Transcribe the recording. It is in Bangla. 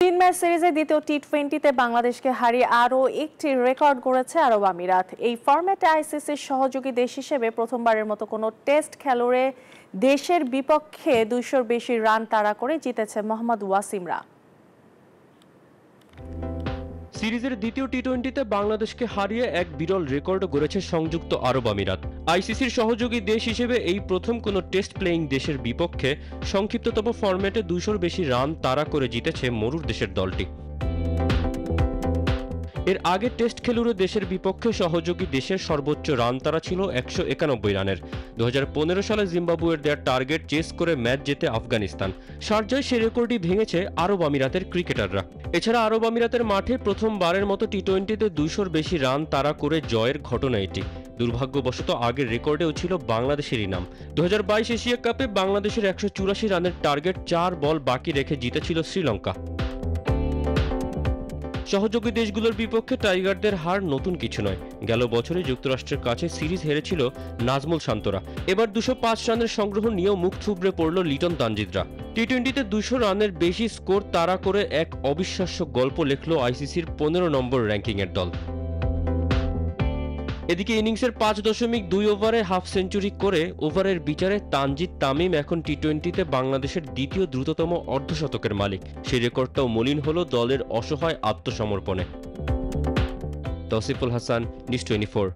তিন ম্যাচ সিরিজের দ্বিতীয় টি-20-তে বাংলাদেশকে হারিয়ে আরও একটি রেকর্ড গড়েছে আরব আমিরাত। এই ফরম্যাটে আইসিসির সহযোগী দেশ হিসেবে প্রথমবারের মতো কোনো টেস্ট খেলুড়ে দেশের বিপক্ষে 200-র বেশি রান তাড়া করে জিতেছে মোহাম্মদ ওয়াসিমরা। সিরিজের দ্বিতীয় টি-20-তে বাংলাদেশকে হারিয়ে এক বিরল রেকর্ড গড়েছে সংযুক্ত আরব আমিরাত। আইসিসির সহযোগী দেশ হিসেবে এই প্রথম কোনো টেস্ট প্লেয়িং দেশের বিপক্ষে সংক্ষিপ্ততম ফরম্যাটে 200-র বেশি রান তাড়া করে জিতেছে মরুর দেশের দলটি। এর আগে টেস্ট খেলুড়ে দেশের বিপক্ষে সহযোগী দেশের সর্বোচ্চ রান তাড়া ছিল 191 রানের। 2015 সালে জিম্বাবুয়ের দেওয়া টার্গেট চেস করে ম্যাচ জেতে আফগানিস্তান। শারজায় সে রেকর্ডই ভেঙেছে আরব আমিরাতের ক্রিকেটাররা। এছাড়া আরব আমিরাতের মাঠে প্রথমবারের মতো টি-20-তে 200-র বেশি রান তাড়া করে জয়ের ঘটনা এটি। দুর্ভাগ্যবশত আগের রেকর্ডেও ছিল বাংলাদেশেরই নাম। 2022 এশিয়া কাপে বাংলাদেশের 184 রানের টার্গেট 4 বল বাকি রেখে জিতেছিল শ্রীলঙ্কা। সহযোগী দেশগুলোর বিপক্ষে টাইগারদের হার নতুন কিছু নয়। গেল বছরে যুক্তরাষ্ট্রের কাছে সিরিজ হেরেছিল নাজমুল শান্তরা। এবার 205 রানের সংগ্রহ নিয়েও মুখ থুবড়ে পড়ল লিটন তানজিদরা। টি-20-তে 200 রানের বেশি স্কোর তাড়া করে এক অবিশ্বাস্য গল্প লেখল আইসিসির 15 নম্বর র্যাঙ্কিংয়ের দল। এদিকে ইনিংসের 5.2 ওভারে হাফ সেঞ্চুরি করে ওভারের বিচারে তানজিদ তামিম এখন টি-20-তে বাংলাদেশের দ্বিতীয় দ্রুততম অর্ধশতকের মালিক। সেই রেকর্ডটাও মলিন হলো দলের অসহায় আত্মসমর্পণে। তৌসিফুল হাসান, নিউজ 24।